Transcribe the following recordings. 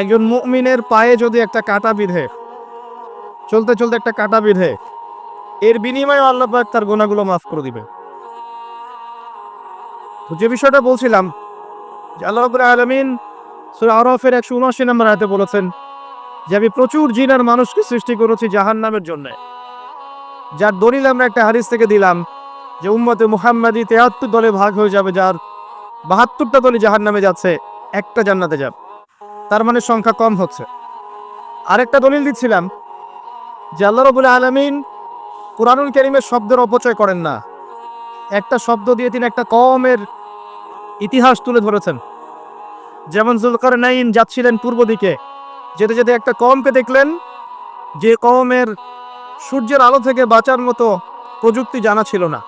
একজন মুমিনের পায়ে যদি একটা কাঁটা বিঁধে, চলতে চলতে একটা কাঁটা বিঁধে, এর বিনিময়ে আল্লাহ পাক তার গুনাহগুলো মাফ করে দিবে। তো যে বিষয়টা বলছিলাম যে আল্লাহ রাব্বুল আলামিন সূরা আরাফের 179 নম্বর আয়াতে বলেছেন যে আমি প্রচুর জিন আর মানুষকে সৃষ্টি করেছি জাহান্নামের জন্য। যার দলিল আমরা একটা হাদিস থেকে দিলাম যে উম্মতে মুহাম্মাদি 73 দলে ভাগ হয়ে যাবে, যার 72টা দলই জাহান্নামে যাচ্ছে, একটা জান্নাতে যাবে। তার মানে সংখ্যা কম হচ্ছে। আরেকটা দলিল দিচ্ছিলাম যে আল্লাহ রাব্বুল আলামিন কুরআনুল কারীমের শব্দের অপচয় করেন না। একটা শব্দ দিয়ে তিনি একটা কওমের ইতিহাস তুলে ধরেছেন। যেমন যুলকারনাইন যাচ্ছিলেন পূর্ব দিকে, যেতে যেতে একটা কওমকে দেখলেন যে কওমের সূর্যের আলো থেকে বাঁচার মতো প্রযুক্তি জানা ছিল না,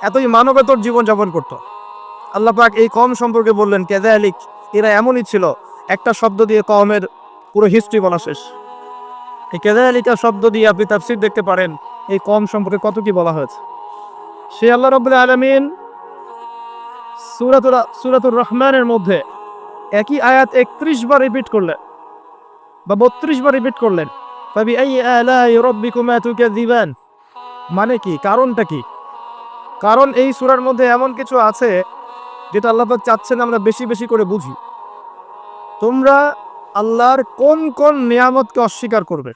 এতই মানবেতর জীবনযাপন করত। আল্লাহ পাক এই কওম সম্পর্কে বললেন কাযালিক, এরা এমনই ছিল। একটা শব্দ দিয়ে কওমের পুরো হিস্ট্রি বলা শেষ। এই কাযালিকা শব্দ দিয়ে আপনি তাফসীর দেখতে পারেন এই কওম সম্পর্কে কত কি বলা হয়েছে। সে আল্লাহ রাব্বুল আলামিন সূরাতুর রহমানের মধ্যে একই আয়াত 31 বার রিপিট করলেন বা 32 বার রিপিট করলেন। ফাবিআইয়ি আলাই রাব্বিকুমা তুকাযিবান, মানে কি, কারণটা কি? কারণ এই সূরার মধ্যে এমন কিছু আছে যেটা আল্লাহ পাক চাচ্ছেন আমরা বেশি বেশি করে বুঝি। তোমরা আল্লাহর কোন কোন নিয়ামতকে অস্বীকার করবে?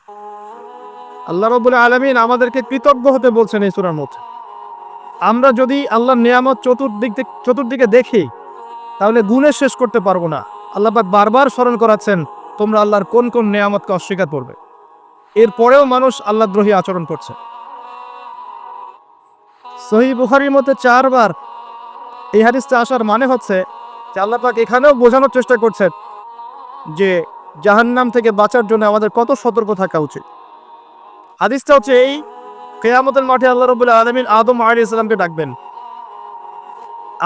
আল্লাহ রাব্বুল আলামিন আমাদেরকে কৃতজ্ঞ হতে বলছেন এই সূরার মধ্যে। আমরা যদি আল্লাহর নিয়ামত চতুর্দিকে দেখি তাহলে গুণে শেষ করতে পারবো না। আল্লাহ পাক বারবার স্মরণ করাচ্ছেন তোমরা আল্লাহর কোন কোন নিয়ামতকে অস্বীকার করবে। এরপরেও মানুষ আল্লাহদ্রোহী আচরণ করছে। সহিহ বুখারীর মধ্যে 4 বার এই হাদিসটা আসার মানে হচ্ছে যে আল্লাহ পাক এখানেও বোঝানোর চেষ্টা করছেন যে জাহান্নাম থেকে বাঁচার জন্য আমাদের কত সতর্ক থাকা উচিত। হাদিসটা হচ্ছে এই, কিয়ামতের মাঠে আল্লাহ রাব্বুল আলামিন আদম আলাইহিস সালামকে ডাকবেন।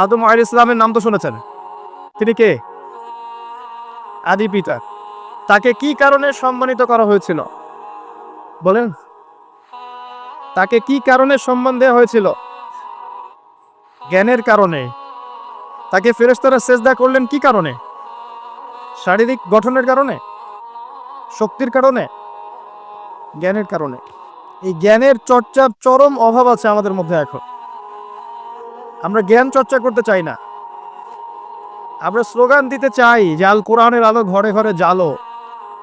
আদম আলাইহিস সালামের নাম তো শুনেছেন, তিনি কে? আদি পিতা। তাকে কি কারণে সম্মানিত করা হয়েছিল বলেন? তাকে কি কারণে সম্মান দেওয়া হয়েছিল? জ্ঞানের কারণে। তাকে ফেরেশতারা সেজদা করলেন কি কারণে? শারীরিক গঠনের কারণে, শক্তির কারণে, জ্ঞানের কারণে। এই জ্ঞানের চর্চার চরম অভাব আছে আমাদের মধ্যে এখন। আমরা জ্ঞান চর্চা করতে চাই না। আমরা স্লোগান দিতে চাই যে আল কোরআনের আলো ঘরে ঘরে জ্বালো,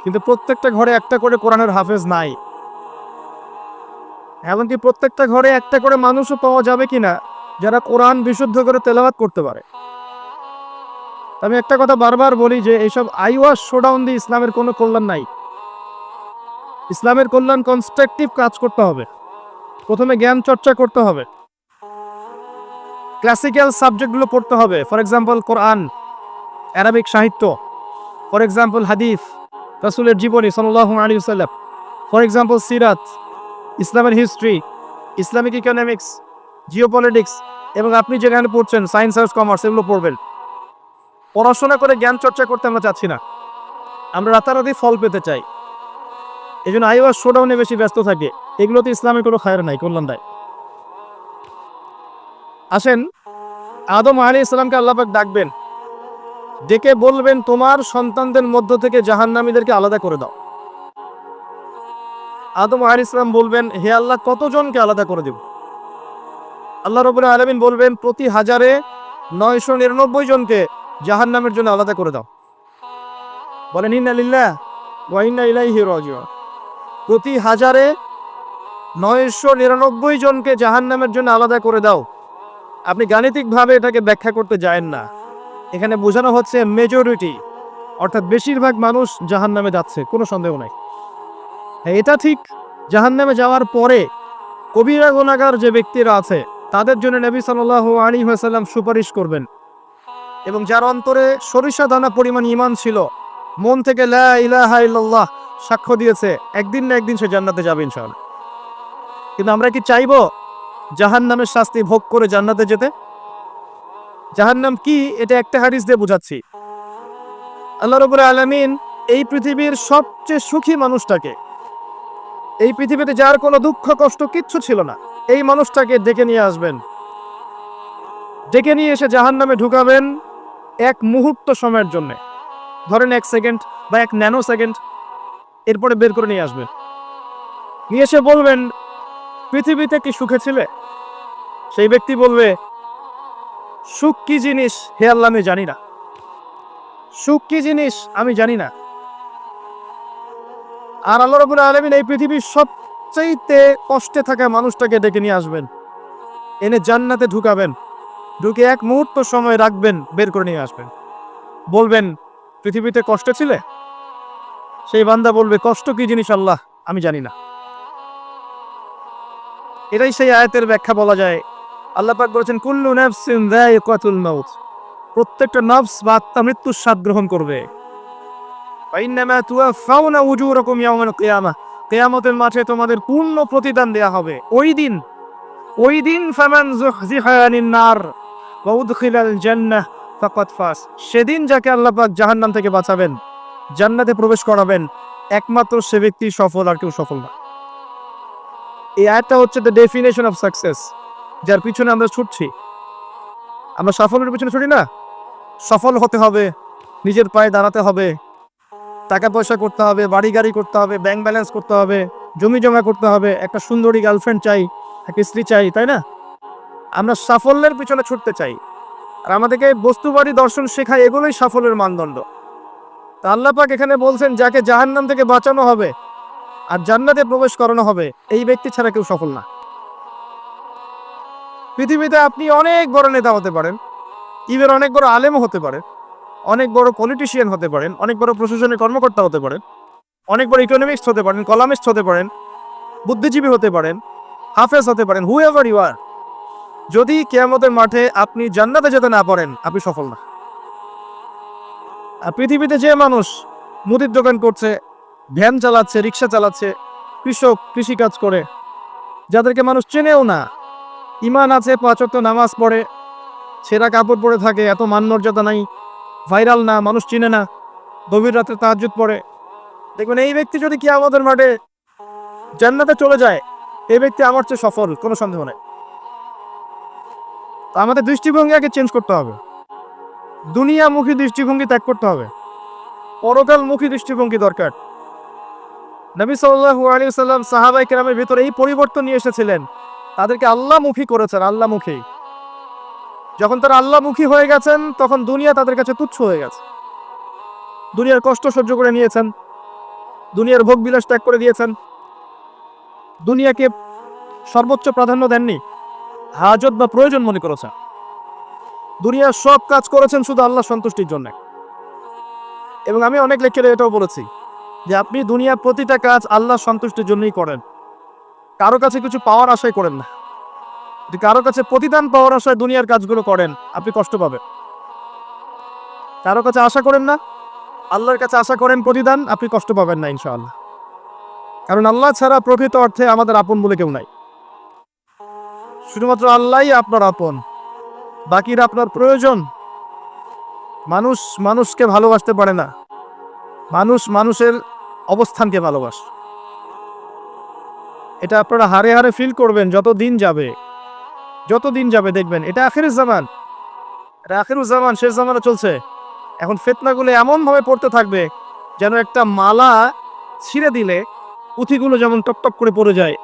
কিন্তু প্রত্যেকটা ঘরে একটা করে কোরআনের হাফেজ নাই। এমনকি প্রত্যেকটা ঘরে একটা করে মানুষও পাওয়া যাবে কিনা যারা কোরআন বিশুদ্ধ করে তেলাওয়াত করতে পারে। আমি একটা কথা বারবার বলি যে এইসব আইওয়াশ শোডাউন দিয়ে ইসলামের কোনো কল্যাণ নাই। ইসলামের কল্যাণ কনস্ট্রাকটিভ কাজ করতে হবে। প্রথমে জ্ঞান চর্চা করতে হবে, ক্লাসিক্যাল সাবজেক্টগুলো পড়তে হবে। ফর এক্সাম্পল কোরআন, আরবিক সাহিত্য, ফর এক্সাম্পল হাদিস, রাসূলের জীবনী সাল্লাল্লাহু আলাইহি ওয়াসাল্লাম, ফর এক্সাম্পল সিরাত, ইসলামের হিস্ট্রি, ইসলামিক ইকোনমিক্স, জিওপলিটিক্স, এবং আপনি যেখানে পড়ছেন সায়েন্স আর্টস কমার্স, এগুলো পড়বেন। পড়াশোনা করে জ্ঞান চর্চা করতে আমরা চাচ্ছি না, আমরা রাতারাতি ফল পেতে চাই। এই জন্য আইওয়াশ শোডাউনে বেশি ব্যস্ত থাকে। এগুলোতে ইসলামের কোনো খায়ের নাই, কল্যাণ নাই। আসেন, আদম আলাইহিস সালামকে আল্লাহ পাক ডাকবেন, ডেকে বলবেন তোমার সন্তানদের মধ্য থেকে জাহান্নামীদেরকে আলাদা করে দাও। আদম আলাইহিস সালাম বলবেন হে আল্লাহ, কতজনকে আলাদা করে দেব? আল্লাহ রাব্বুল আলামিন বলবেন প্রতি 1000-এ 999 জনকে জাহান্নামের জন্য আলাদা করে দাও। বলেন ইন্না লিল্লাহি ওয়া ইন্না ইলাইহি রাজিউন। প্রতি 1000-এ 999 জনকে জাহান্নামের জন্য আলাদা করে দাও। আপনি গাণিতিকভাবে এটাকে ব্যাখ্যা করতে যায়েন না। এখানে বোঝানো হচ্ছে মেজরিটি, অর্থাৎ বেশিরভাগ মানুষ জাহান্নামে যাচ্ছে, কোনো সন্দেহ নাই। হ্যাঁ, এটা ঠিক, জাহান্নামে যাওয়ার পরে কবিরা গুনাহগার যে ব্যক্তিরা আছে তাদের জন্য নবী সাল্লাল্লাহু আলাইহি ওয়াসাল্লাম সুপারিশ করবেন, এবং যার অন্তরে সরিষা দানা পরিমাণ ঈমান ছিল, মন থেকে লা ইলাহা ইল্লাল্লাহ সাক্ষ্য দিয়েছে, একদিন না একদিন সে জান্নাতে যাবে ইনশাআল্লাহ। কিন্তু আমরা কি চাইবো জাহান্নামের শাস্তি ভোগ করে জান্নাতে যেতে? জাহান্নাম কি এটা একটা হাদিস দিয়ে বুঝাচ্ছি। আল্লাহ রাব্বুল আলামিন এই পৃথিবীর সবচেয়ে সুখী মানুষটাকে, এই পৃথিবীতে যার কোনো দুঃখ কষ্ট কিচ্ছু ছিল না, এই মানুষটাকে ডেকে নিয়ে আসবেন। ডেকে নিয়ে এসে জাহান্নামে ঢুকাবেন এক মুহূর্ত সময়ের জন্য। ধরেন 1 সেকেন্ড বা 1 ন্যানো সেকেন্ড, এরপরে বের করে নিয়ে আসবে, নিয়ে এসে বলবেন পৃথিবীতে কি সুখে ছিলে? সেই ব্যক্তি বলবে সুখ কি জিনিস হে আল্লাহ আমি জানি না, সুখ কি জিনিস আমি জানি না। আর আল্লাহ রাব্বুল আলামিন এই পৃথিবীর সবচাইতে কষ্টে থাকা মানুষটাকে ডেকে নিয়ে আসবেন, এনে জান্নাতে ঢুকাবেন, ঢুকে 1 মুহূর্ত সময় রাখবেন, বের করে নিয়ে আসবেন, বলবেন পৃথিবীতে কষ্টে ছিলে? সেই বান্দা বলবে কষ্ট কি জিনিস আল্লাহ আমি জানি না। এটাই সেই আয়াতের ব্যাখ্যা বলা যায়। আল্লাহ পাক বলেছেন কুল্লু নাফসিন যায়িকাতুল মাউত, প্রত্যেকটা নফস বা আত্মা মৃত্যুর স্বাদ গ্রহণ করবে। ফাইন্নামা তুওয়াফাউনা উজুরাকুম ইয়াওমাল কিয়ামাহ, কিয়ামতের মাঠে তোমাদের পূর্ণ প্রতিদান দেয়া হবে। ওই দিন ফামান যুহজিহা আনিন নার ওয়া উদখিলাল জান্নাহ ফাকাদ ফাজ, সেদিন যাকে আল্লাহ পাক জাহান্নাম থেকে বাঁচাবেন, জান্নাতে প্রবেশ করাবেন, একমাত্র সে ব্যক্তি সফল, আর কেউ সফল না। এই আয়াতটা হচ্ছে দ্য ডেফিনেশন অফ সাকসেস, যার পিছনে আমরা ছুটছি। আমরা সাফল্যের পিছনে ছুটি না, সফল হতে হবে, নিজের পায়ে দাঁড়াতে হবে, টাকা পয়সা করতে হবে, বাড়ি গাড়ি করতে হবে, ব্যাংক ব্যালেন্স করতে হবে, জমি জমা করতে হবে, একটা সুন্দরী গার্লফ্রেন্ড চাই, একটা স্ত্রী চাই, তাই না? আমরা সাফল্যের পিছনে ছুটতে চাই, আর আমাদেরকে বস্তুবাদী দর্শন শেখায় এগুলোই সাফল্যের মানদণ্ড। তা আল্লাহ পাক এখানে বলছেন যাকে জাহান্নাম থেকে বাঁচানো হবে আর জান্নাতে প্রবেশ করানো হবে, এই ব্যক্তি ছাড়া কেউ সফল না। পৃথিবীতে আপনি অনেক বড় নেতা হতে পারেন, ইভেন অনেক বড় আলেমও হতে পারেন, অনেক বড় পলিটিশিয়ান হতে পারেন, অনেক বড় প্রশাসনিক কর্মকর্তা হতে পারেন, অনেক বড় ইকোনমিক্স হতে পারেন, কলামিস্ট হতে পারেন, বুদ্ধিজীবী হতে পারেন, হাফেজ হতে পারেন, হুএভার ইউ আর, যদি কিয়ামতের মাঠে আপনি জান্নাতে যেতে না পারেন, আপনি সফল না। আর পৃথিবীতে যে মানুষ মুদির দোকান করছে, ভ্যান চালাচ্ছে, রিক্সা চালাচ্ছে, কৃষক কৃষিকাজ করে, যাদেরকে মানুষ চেনেও না, ইমান আছে, 5 ওয়াক্ত নামাজ পড়ে, ছেঁড়া কাপড় পরে থাকে, এত মান মর্যাদা নাই, ভাইরাল না, মানুষ চিনে না, গভীর রাতে তাহাজ্জুদ পড়ে, দেখবেন এই ব্যক্তি যদি কিয়ামতের মাঠে জান্নাতে চলে যায়, এই ব্যক্তি আমার চেয়ে সফল, কোনো সন্দেহ নেই। তো আমাদের দৃষ্টিভঙ্গি আগে চেঞ্জ করতে হবে, দুনিয়ামুখী দৃষ্টিভঙ্গি ত্যাগ করতে হবে, পরকালমুখী দৃষ্টিভঙ্গি দরকার। নবী সাল্লাল্লাহু আলাইহি ওয়াসাল্লাম সাহাবায়ে কেরামের ভিতরে এই পরিবর্তন নিয়ে এসেছিলেন, তাদেরকে আল্লাহমুখী করেছেন, আল্লাহমুখী। যখন তারা আল্লাহমুখী হয়ে গেছেন, তখন দুনিয়া তাদের কাছে তুচ্ছ হয়ে গেছে। দুনিয়ার কষ্ট সহ্য করে নিয়েছেন, দুনিয়ার ভোগ বিলাস ত্যাগ করে দিয়েছেন, দুনিয়াকে সর্বোচ্চ প্রাধান্য দেননি, হাজত বা প্রয়োজন মনে করেছেন। দুনিয়ার সব কাজ করেছেন শুধু আল্লাহ সন্তুষ্টির জন্য। এবং আমি অনেক লেকচারে এটাও বলেছি যে আপনি দুনিয়ার প্রতিটা কাজ আল্লাহ সন্তুষ্টির জন্যই করেন, কারো কাছে কিছু পাওয়ার আশায় করেন না। যদি কারো কাছে প্রতিদান পাওয়ার আশায় দুনিয়ার কাজগুলো করেন, আপনি কষ্ট পাবেন। কারো কাছে আশা করেন না, আল্লাহর কাছে আশা করেন প্রতিদান, আপনি কষ্ট পাবেন না ইনশাআল্লাহ। কারণ আল্লাহ ছাড়া প্রকৃত অর্থে আমাদের আপন বলে কেউ নাই, শুধুমাত্র আল্লাহই আপনার আপন, বাকিরা আপনার প্রয়োজন। মানুষ মানুষকে ভালোবাসতে পারে না, মানুষ মানুষের অবস্থানকে ভালোবাসে। এটা আপনারা হারে হারে ফিল করবেন যত দিন যাবে দেখবেন এটা আখিরুজ জামান, এটা আখিরুজ জামান, শেষ জামানা চলছে। এখন ফিতনাগুলো এমন ভাবে পড়তে থাকবে যেন একটা মালা ছিঁড়ে দিলে পুঁথিগুলো যেমন টপটপ করে পড়ে যায়,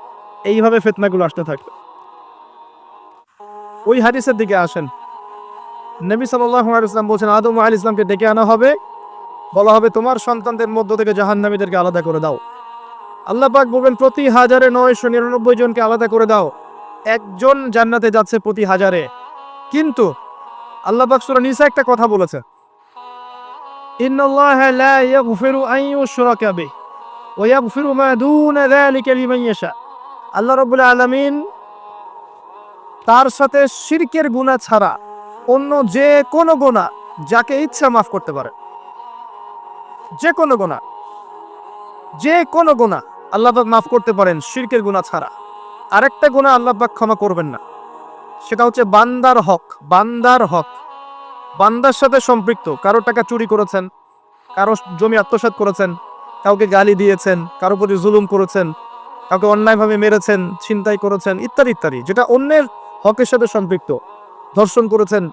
এইভাবে ফিতনাগুলো আসতে থাকবে। ওই হাদিসের দিকে আসেন, নবী সাল্লাল্লাহু আলাইহি ওয়াসাল্লাম বলেছেন আদম আলাইহিস সালামকে ডেকে আনা হবে, বলা হবে তোমার সন্তানদের মধ্য থেকে জাহান্নামীদেরকে আলাদা করে দাও। আল্লাহ পাক বলবেন প্রতি 1999 জনকে আলাদা করে দাও, একজন জান্নাতে যাচ্ছে প্রতি 1000-এ। কিন্তু আল্লাহ পাক সূরা নিসা একটা কথা বলেছে, ইন্নাল্লাহা লা ইয়াগফিরু আন ইউশরাকা বিহি ওয়া ইয়াগফিরু মা দুনা যালিকা লিমান ইয়াশা। আল্লাহ রাব্বুল আলামিন তার সাথে শিরকের গুনাহ ছাড়া অন্য যে কোনো গুনাহ যাকে ইচ্ছা মাফ করতে পারে। যে কোনো গুনাহ আল্লাহ পাক মাফ করতে পারেন শিরকের গুনাহ ছাড়া। আরেকটা গুনাহ আল্লাহ পাক ক্ষমা করবেন না, সেটা হচ্ছে বান্দার হক। বান্দার সাথে সম্পৃক্ত, কারো টাকা চুরি করেছেন, কারো জমি আত্মসাৎ করেছেন, কাউকে গালি দিয়েছেন, কারো প্রতি জুলুম করেছেন, কাউকে অন্যায়ভাবে মেরেছেন, ছিনতাই করেছেন, ইত্যাদি ইত্যাদি, যেটা অন্যের হকের সাথে সম্পৃক্ত। ধর্ষণ করেছেন,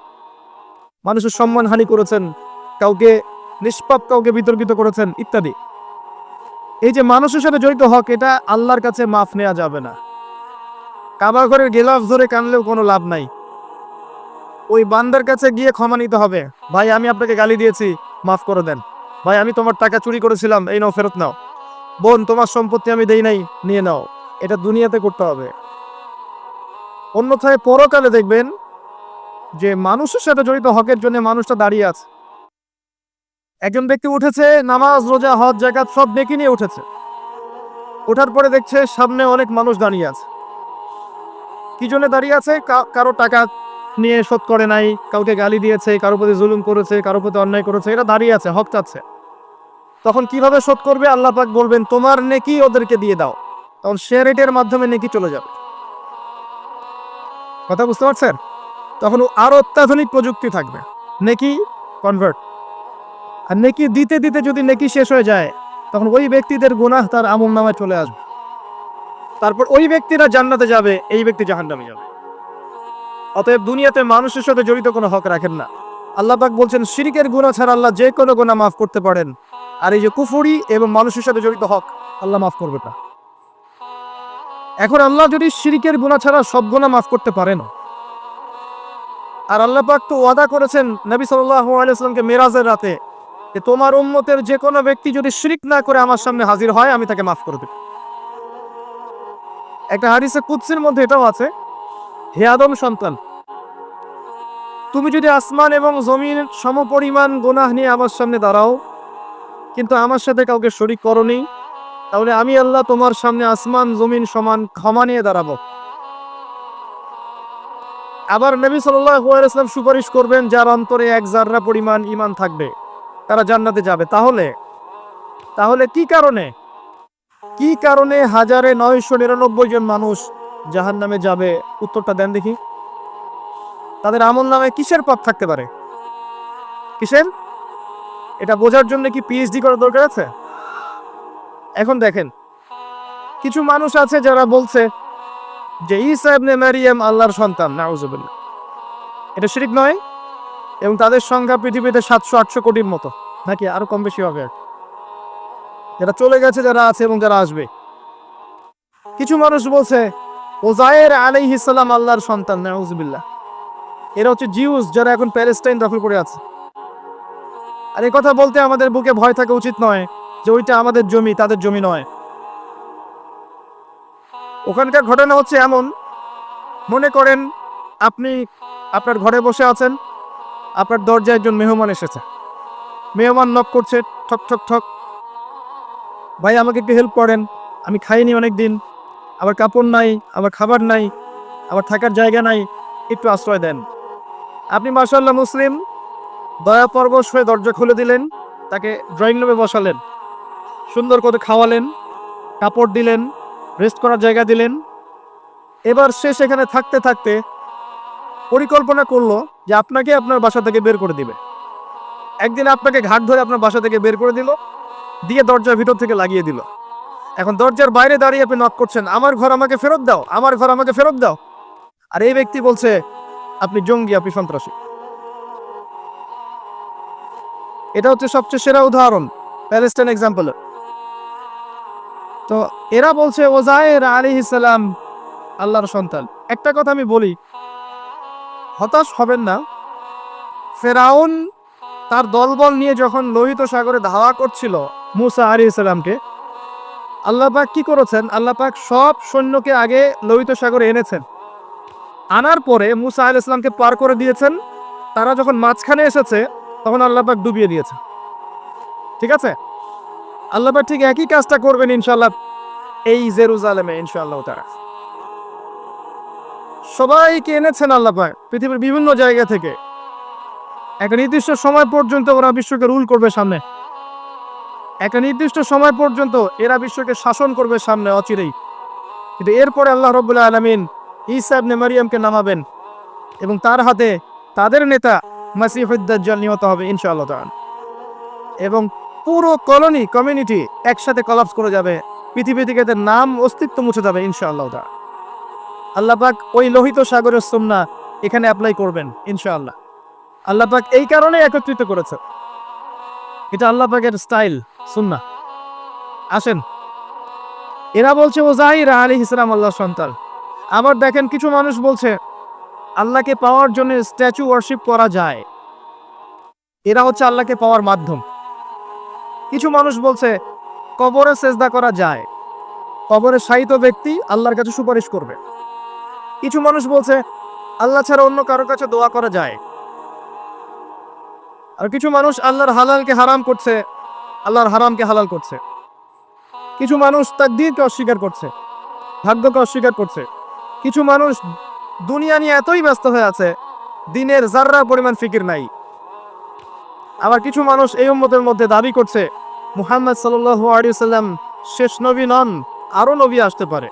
মানুষের সম্মানহানি করেছেন, কাউকে নিষ্পাপ কাউকে বিতর্কিত করেছেন ইত্যাদি। এই যে মানুষের সাথে জড়িত হক, এটা আল্লাহর কাছে মাফ নেওয়া যাবে না। কাবা ঘরের গিলাফ ধরে কানলেও কোনো লাভ নাই। ওই বান্দার কাছে গিয়ে ক্ষমা নিতে হবে, ভাই আমি আপনাকে গালি দিয়েছি, মাফ করে দেন। ভাই আমি তোমার টাকা চুরি করেছিলাম, এই নাও ফেরত নাও। বোন তোমার সম্পত্তি আমি দেই নাই, নিয়ে নাও। এটা দুনিয়াতে করতে হবে। অন্যথায় পরকালে দেখবেন যে মানুষের সাথে জড়িত হকের জন্য মানুষটা দাঁড়িয়ে আছে। একজন ব্যক্তি উঠেছে, নামাজ রোজা হজ যাকাত সব নেকি নিয়ে উঠেছে। ওঠার পরে দেখছে সামনে অনেক মানুষ দাঁড়িয়ে আছে। কি জন্য দাঁড়িয়ে আছে? কারো টাকা নিয়ে শোধ করে নাই, কাউকে গালি দিয়েছে, কারো প্রতি জুলুম করেছে, কারো প্রতি অন্যায় করেছে, এটা দাঁড়িয়ে আছে, হক চাচ্ছে। তখন কিভাবে শোধ করবে? আল্লাহ পাক বলবেন তোমার নেকি ওদেরকে দিয়ে দাও। তখন শেয়ার রেটের মাধ্যমে নেকি চলে যাবে। কথা বুঝতে পারছেন? তখন আরো অত্যাধুনিক প্রযুক্তি থাকবে, নেকি কনভার্ট। আর নেকি দিতে দিতে যদি নেকি শেষ হয়ে যায়, তখন ওই ব্যক্তিদের গুনাহ তার আমলনামায় চলে আসবে। তারপর ওই ব্যক্তিরা জান্নাতে যাবে, এই ব্যক্তি জাহান্নামে যাবে। অতএব দুনিয়াতে মানুষের সাথে জড়িত কোনো হক রাখেন না। আল্লাহ পাক বলছেন শিরকের গুনাহ ছাড়া আল্লাহ যে কোনো গুনাহ মাফ করতে পারেন। আর এই যে কুফরি এবং মানুষের সাথে জড়িত হক, আল্লাহ মাফ করবে না। এখন আল্লাহ যদি শিরকের গুনাহ ছাড়া সব গুনাহ মাফ করতে পারেন, আর আল্লাহ পাক তো ওয়াদা করেছেন নবী সাল্লাল্লাহু আলাইহি ওয়াসাল্লামকে মেরাজের রাতে, যে তোমার উম্মতের যে কোনো ব্যক্তি যদি শিরক না করে আমার সামনে হাজির হয়, আমি তাকে মাফ করে দেব। একটা হাদিসে কুদসির মধ্যে এটাও আছে, হে আদম সন্তান, তুমি যদি আসমান এবং জমিন সমপরিমাণ গুনাহ নিয়ে আমার সামনে দাঁড়াও, কিন্তু আমার সাথে কাউকে শরীক করনি, তাহলে আমি আল্লাহ তোমার সামনে আসমান জমিন সমান ক্ষমা নিয়ে দাঁড়াবো। আবার নবী সাল্লাল্লাহু আলাইহি ওয়াসাল্লাম সুপারিশ করবেন যার অন্তরে এক জাররা পরিমাণ ঈমান থাকবে, তারা জান্নাতে যাবে। তাহলে কি কারণে 1999 জন মানুষ জাহান্নামে যাবে? উত্তরটা দেন দেখি। তাদের আমলনামায় কিসের পাপ থাকতে পারে? কিসের? এটা বোঝার জন্য কি পিএইচডি করার দরকার আছে? এখন দেখেন, কিছু মানুষ আছে যারা বলছে যে ঈসা ইবনে মারিয়াম আল্লাহর সন্তান, নাউজুবিল্লাহ। এটা শিরক নয়? এবং তাদের সংখ্যা পৃথিবীতে 700-800 কোটির মতো, নাকি আরো কম বেশি হবে? যারা চলে গেছে, যারা আছে এবং যারা আসবে। কিছু মানুষ বলছে ওজায়ের আলাইহিস সালাম আল্লাহর সন্তান, নাউজুবিল্লাহ। এরা হচ্ছে জিউস, যারা এখন প্যালেস্টাইন দখল করে আছে। আর এই কথা বলতে আমাদের বুকে ভয় থাকা উচিত নয় যে ওইটা আমাদের জমি, তাদের জমি নয়। ওখানকার ঘটনা হচ্ছে এমন, মনে করেন আপনি আপনার ঘরে বসে আছেন, আপনার দরজায় একজন মেহমান এসেছে। মেহমান নক করছে, ঠক ঠক ঠক। ভাই আমাকে একটু হেল্প করেন, আমি খাইনি অনেক দিন, আমার কাপড় নাই, আমার খাবার নাই, আমার থাকার জায়গা নাই, একটু আশ্রয় দেন। আপনি মাশাআল্লাহ মুসলিম, দয়া পরবশ হয়ে দরজা খুলে দিলেন, তাকে ড্রয়িং রুমে বসালেন, সুন্দর করে খাওয়ালেন, কাপড় দিলেন, রেস্ট করার জায়গা দিলেন। এবার সে সেখানে থাকতে থাকতে পরিকল্পনা করলো যে আপনাকে আপনার বাসা থেকে বের করে দিবে। একদিন আপনাকে ঘাট ধরে আপনার বাসা থেকে বের করে দিল, দিয়ে দরজার ভিতর থেকে লাগিয়ে দিল। এখন দরজার বাইরে দাঁড়িয়ে আপনি নক করছেন, আমার ঘর আমাকে ফেরত দাও, আমার ঘর আমাকে ফেরত দাও। আর এই ব্যক্তি বলছে আপনি জঙ্গি, আপনি সন্ত্রাসী। এটা হচ্ছে সবচেয়ে সেরা উদাহরণ, প্যালেস্টাইন এক্সাম্পল। তো এরা বলছে ওজায়ের আলাইহিস সালাম আল্লাহর সন্তান। একটা কথা আমি বলি, হতাশ হবেন না। ফেরাউন তার দলবল নিয়ে যখন লোহিত সাগরে ধাওয়া করছিল মুসা আলাইহিস সালামকে, আল্লাহ পাক কি করেছেন? আল্লাহ পাক সব সৈন্যকে আগে লোহিত সাগরে এনেছেন, আনার পরে মুসা আলাইহিস সালামকে পার করে দিয়েছেন। তারা যখন মাঝখানে এসেছে, তখন আল্লাহ পাক ডুবিয়ে দিয়েছে। ঠিক আছে? আল্লাহ পাক ঠিক একই কাজটা করবেন ইনশাআল্লাহ এই জেরুজালেমে, ইনশাআল্লাহ তাআলা। সবাইকে এনেছেন আল্লাহ পাক পৃথিবীর বিভিন্ন জায়গা থেকে। একটা নির্দিষ্ট সময় পর্যন্ত ওরা বিশ্বকে রুল করবে সামনে, একটা নির্দিষ্ট সময় পর্যন্ত এরা বিশ্বকে শাসন করবে সামনে অচিরেই। কিন্তু এরপরে আল্লাহ রাব্বুল আলামিন ঈসা ইবনে মারিয়ামকে নামাবেন এবং তার হাতে তাদের নেতা মাসিহুদ দাজ্জাল নিহত হবে ইনশাআল্লাহ তাআলা। এবং পুরো কমিউনিটি একসাথে কলাপস করে যাবে, পৃথিবী থেকে এদের নাম অস্তিত্ব মুছে যাবে ইনশাআল্লাহ তাআলা। আল্লাহ পাক ওই লোহিত সাগরের সুন্নাহ এখানে অ্যাপ্লাই করবেন ইনশাআল্লাহ। আল্লাহ পাক এই কারণে একত্রিত করেছে। এটা আল্লাহ পাকের স্টাইল, সুন্নাহ। আসেন, এরা বলছে ওজাইর আলাইহিস সালাম আল্লাহর সন্তান। আবার দেখেন কিছু মানুষ বলছে আল্লাহকে পাওয়ার জন্য স্ট্যাচু ওয়ার্শিপ করা যায়, এরা হচ্ছে আল্লাহকে পাওয়ার মাধ্যম। কিছু মানুষ বলছে কবরে সেজদা করা যায়, কবরে শায়িত ব্যক্তি আল্লাহর কাছে সুপারিশ করবে। কিছু মানুষ বলছে আল্লাহ ছাড়া অন্য কারোর কাছে দোয়া করা যায়। আর কিছু মানুষ আল্লাহর হালালকে হারাম করছে, আল্লাহর হারামকে হালাল করছে। কিছু মানুষ তাকদীরকে অস্বীকার করছে, ভাগ্যকে অস্বীকার করছে। কিছু মানুষ দুনিয়া নিয়ে এতই ব্যস্ত হয়ে আছে, দিনের যাররা পরিমাণ ফিকির নাই। আবার কিছু মানুষ এই উম্মতের মধ্যে দাবি করছে মুহাম্মদ সাল্লাল্লাহু আলাইহি ওয়াসাল্লাম শেষ নবী নন, আরো নবী আসতে পারে,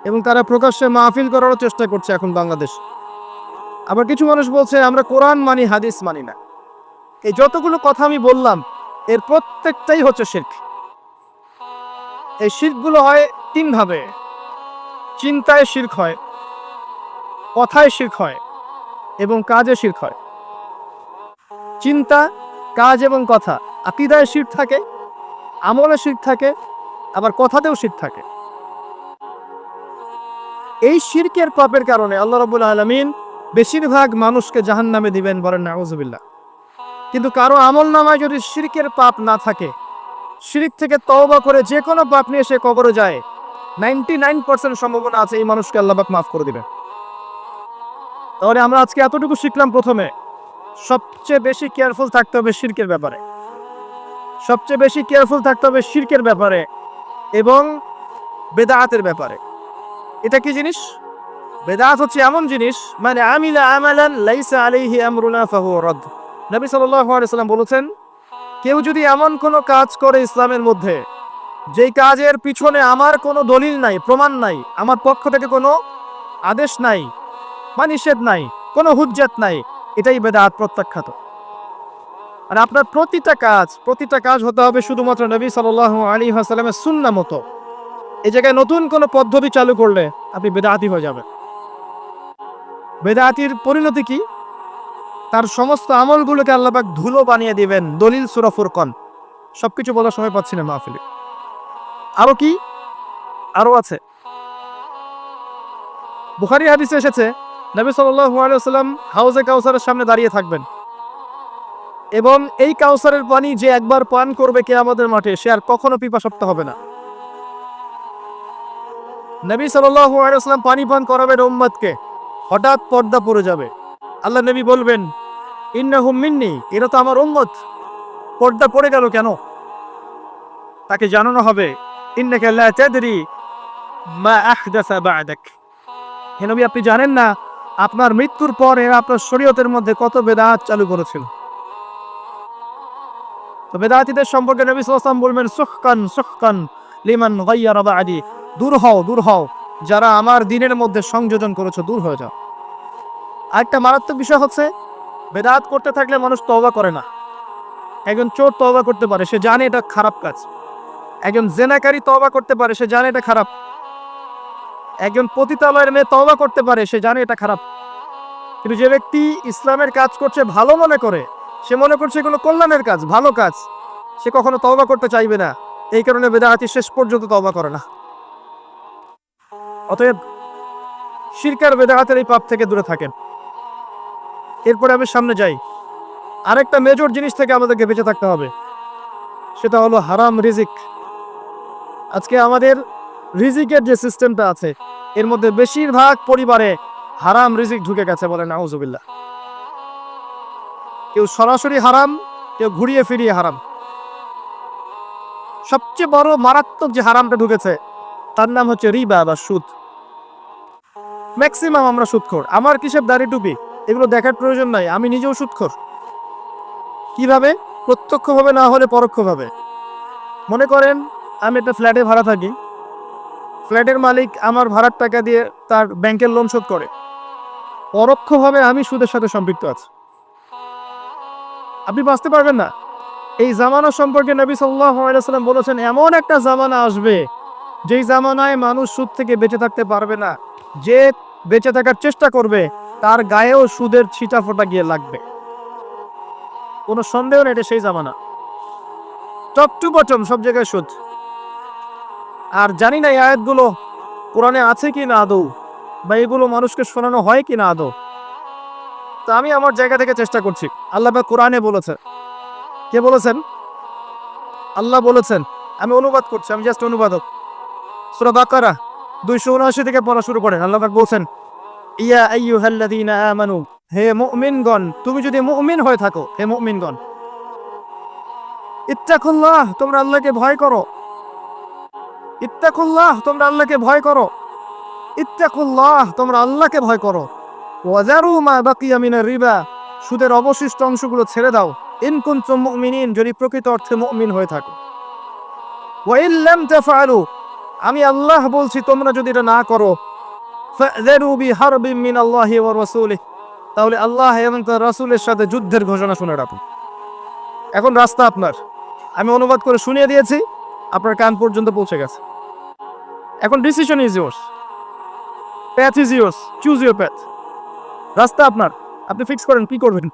এবং তারা প্রকাশ্যে মাহফিল করারও চেষ্টা করছে এখন বাংলাদেশ। আবার কিছু মানুষ বলছে আমরা কোরআন মানি, হাদিস মানি না। এই যতগুলো কথা আমি বললাম এর প্রত্যেকটাই হচ্ছে শিরক। এই শিরকগুলো হয় তিন ভাবে। চিন্তায় শিরক হয়, কথায় শিরক হয়, এবং কাজে শিরক হয়। চিন্তা, কাজ এবং কথা, আকীদায় শিরক থাকে, আমলে শিরক থাকে, আবার কথাতেও শিরক থাকে। এই শিরকের পাপের কারণে আল্লাহ রাব্বুল আলামিন বেশিরভাগ মানুষকে জাহান্নামে দিবেন, বলেন নাউযুবিল্লাহ। কিন্তু কারো আমল নামায় যদি শিরকের পাপ না থাকে, শিরক থেকে তওবা করে যে কোনো পাপ নিয়ে সে কবরে যায়, 99% সম্ভাবনা আছে এই মানুষকে আল্লাহ পাক মাফ করে দিবেন। তাহলে আমরা আজকে এতটুকু শিখলাম, প্রথমে সবচেয়ে বেশি কেয়ারফুল থাকতে হবে শিরকের ব্যাপারে, সবচেয়ে বেশি কেয়ারফুল থাকতে হবে শিরকের ব্যাপারে এবং বেদাতের ব্যাপারে। এটা কি জিনিস? বেদাত হচ্ছে এমন জিনিস, মানে আমিলা আমালান লাইসা আলাইহি আমরুনা ফাহুয়া রাদ। নবী সাল্লাল্লাহু আলাইহি ওয়াসাল্লাম বলেছেন, কেউ যদি এমন কোনো কাজ করে ইসলামের মধ্যে যেই কাজের পিছনে আমার কোনো দলিল নাই, প্রমাণ নাই, আমার পক্ষ থেকে কোনো আদেশ নাই বা নিষেধ নাই, কোনো হুজ্জাত নাই, এটাই বেদাত, প্রত্যাখ্যাত। আর আপনার প্রতিটা কাজ হতে হবে শুধুমাত্র নবী সাল্লাল্লাহু আলাইহি ওয়াসাল্লামের সুন্নাহ মতো। এই জায়গায় নতুন কোনো পদ্ধতি চালু করলে আপনি বেদাতি হয়ে যাবেন। বেদাতির পরিণতি কি? তার সমস্ত আমলগুলোকে আল্লাহ পাক ধুলো বানিয়ে দিবেন। দলিল সূরা ফুরকান। সবকিছু বলার সময় পাচ্ছি না মাহফিলে। আরো কি? আরো আছে। বুখারী হাদিসে এসেছে নবী সাল্লাল্লাহু আলাইহি ওয়াসাল্লাম হাউজে কাউসারের সামনে দাঁড়িয়ে থাকবেন, এবং এই কাউসারের পানি যে একবার পান করবে কিয়ামতের মাঠে, সে আর কখনো পিপাসার্ত হবে না। নবী সাল্লাল্লাহু আলাইহি ওয়াসাল্লাম পানি পান করাবেন উম্মতকে, হঠাৎ পর্দা পড়ে যাবে। আল্লাহ নবী বলবেন ইন্নাহুম মিন্নি, এরা তো আমার উম্মত, পর্দা পড়ে গেল কেন? তাকে জানানো হবে ইন্নাকা লা তাদরি মা আহদাসা বা'দাক, হে নবী আপনি জানেন না আপনার মৃত্যুর পর এরা আপনার শরীয়তের মধ্যে কত বেদাত চালু করেছিল। তো বেদাতীদের সম্পর্কে নবী সাল্লাল্লাহু আলাইহি ওয়াসাল্লাম বলবেন সুহকান সুহকান লিমান গায়্যারা বা'দি, দূর হও যারা আমার দ্বীনের মধ্যে সংযোজন করেছে, দূর হয়ে যাও। আরেকটা মারাত্মক বিষয় হচ্ছে, বেদাত করতে থাকলে মানুষ তওবা করে না। একজন চোর তওবা করতে পারে, সে জানে এটা খারাপ কাজ। একজন জেনাকারী তওবা করতে পারে, সে জানে এটা খারাপ। একজন পতিতালয়ের মেয়ে তওবা করতে পারে, সে জানে এটা খারাপ। কিন্তু যে ব্যক্তি ইসলামের কাজ করছে ভালো মনে করে, সে মনে করছে এগুলো কল্যাণের কাজ, ভালো কাজ, সে কখনো তওবা করতে চাইবে না। এই কারণে বেদাতি শেষ পর্যন্ত তওবা করে না। অতএব শিরক আর বেদাতের এই পাপ থেকে দূরে থাকেন। এরপরে আমি সামনে যাই। আরেকটা মেজর জিনিস থেকে আমাদেরকে বেঁচে থাকতে হবে, সেটা হলো হারাম রিজিক। আজকে আমাদের রিজিকের যে সিস্টেমটা আছে, এর মধ্যে বেশিরভাগ পরিবারে হারাম রিজিক ঢুকে গেছে, বলে নাউজুবিল্লাহ। কেউ সরাসরি হারাম, কেউ ঘুরিয়ে ফিরিয়ে হারাম। সবচেয়ে বড় মারাত্মক যে হারামটা ঢুকেছে তার নাম হচ্ছে রিবা বা সুদ। ম্যাক্সিমাম আমরা সুদখোর। আমার কিসের দাড়ি টুপি এগুলো দেখার প্রয়োজন নাই, আমি নিজেও সুদখোর। কিভাবে? প্রত্যক্ষভাবে না হলে পরোক্ষভাবে। মনে করেন আমি একটা ফ্ল্যাটে ভাড়া থাকি, ফ্ল্যাটের মালিক আমার ভাড়ার টাকা দিয়ে তার ব্যাংকের লোন শোধ করে, পরোক্ষভাবে আমি সুদের সাথে সম্পৃক্ত আছি। আপনি বাঁচতে পারবেন না। এই জামানা সম্পর্কে নবী সাল্লাল্লাহু আলাইহি ওয়াসাল্লাম বলেছেন, এমন একটা জামানা আসবে যেই জামানায় মানুষ সুদ থেকে বেঁচে থাকতে পারবে না। যে বেঁচে থাকার চেষ্টা করবে তার গায়েও সুদের ছিটা ফোঁটা গিয়ে লাগবে। কোনো সন্দেহ নেই, এটা সেই জামানা। টপ টু বটম সব জায়গায় সুদ। আর জানি না এই আয়াতগুলো কোরআনে আছে কি না আদৌ, বা এগুলো মানুষকে শোনানো হয় কি না আদৌ। তা আমি আমার জায়গা থেকে চেষ্টা করছি। আল্লাহ পাক কোরআনে বলেছেন, কে বলেছেন? আল্লাহ বলেছেন। আমি অনুবাদ করছি, আমি জাস্ট অনুবাদক। সূরা বাকারা 279 থেকে পড়া শুরু করেন। আল্লাহ পাক বলছেন, ইয়া আইয়ুহাল্লাযীনা আমানু, হে মুমিনগণ, তুমি যদি মুমিন হয়ে থাকো, হে মুমিনগণ, ইত্তাকুল্লাহ, তোমরা আল্লাহকে ভয় করো। ইত্তাকুল্লাহ, তোমরা আল্লাহকে ভয় করো। ইত্তাকুল্লাহ, তোমরা আল্লাহকে ভয় করো। ওয়াজারু মা বাকিয়া মিনার রিবা, সুদের অবশিষ্ট অংশগুলো ছেড়ে দাও। ইন কুনতুম মুমিনিন, যদি প্রকৃত অর্থে মুমিন হয়ে থাকো। ওয়া ইন লাম তাফআলু, আমি আল্লাহ বলছি তোমরা যদি এটা না করো, ফাযরু বিহারবিন মিনাল্লাহি ওয়া রাসূলিহি, তাহলে আল্লাহ এবং তার রাসূলের সাথে যুদ্ধের ঘোষণা শুনে রাখুন। এখন রাস্তা আপনার। আমি অনুবাদ করে শুনিয়ে দিয়েছি, আপনার কান পর্যন্ত পৌঁছে গেছে। এখন decision is yours, path is yours, choose your path. রাস্তা আপনার, আপনি ফিক্স করেন কি করবেন।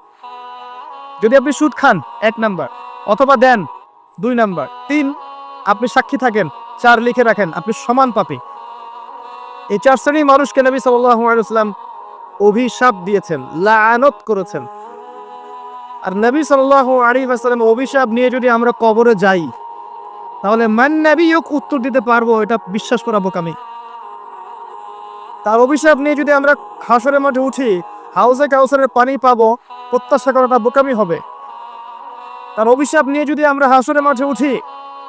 যদি আপনি সুদ খান 1 নাম্বার, অথবা দেন 2 নাম্বার, 3 আপনি সাক্ষী থাকেন, 4 লিখে রাখেন, আপনি সমান পাপী। এই 4 শ্রেণীর মানুষকে নবী সাল্লাল্লাহু আলাইহি ওয়াসাল্লাম অভিশাপ দিয়েছেন, লাআনত করেছেন। আর নবী সাল্লাল্লাহু আলাইহি ওয়াসাল্লাম অভিশাপ নিয়ে যদি আমরা কবরে যাই, তাহলে মান নবিয়ুক উত্তর দিতে পারবো, এটা বিশ্বাস করা বোকামি। তার অভিশাপ নিয়ে যদি আমরা হাসরের মাঠে উঠি, হাউজে কাউসারের পানি পাবো, প্রত্যাশা করাটা বোকামি হবে। তার অভিশাপ নিয়ে যদি আমরা হাসরের মাঠে উঠি,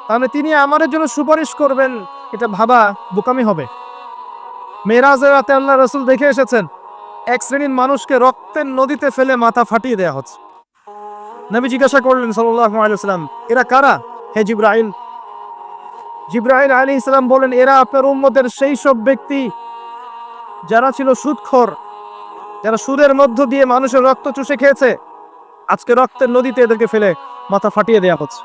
তাহলে তিনি আমাদের জন্য সুপারিশ করবেন, এটা ভাবা বোকামি হবে। মেরাজের রাতে আল্লাহ রাসূল দেখে এসেছেন, এক শ্রেণীর মানুষকে রক্তের নদীতে ফেলে মাথা ফাটিয়ে দেওয়া হচ্ছে। নবী জিজ্ঞাসা করলেন সাল্লাল্লাহু আলাইহি ওয়াসাল্লাম, এরা কারা হে জিবরাইল? জিবরাইল আলাইহিস সালাম বলেন, এরা আপনার উম্মতের সেই সব ব্যক্তি যারা ছিল সুদখোর, যারা সুদের মধ্য দিয়ে মানুষের রক্ত চুষে খেয়েছে। আজকে রক্তের নদীতে এদেরকে ফেলে মাথা ফাটিয়ে দেওয়া হচ্ছে।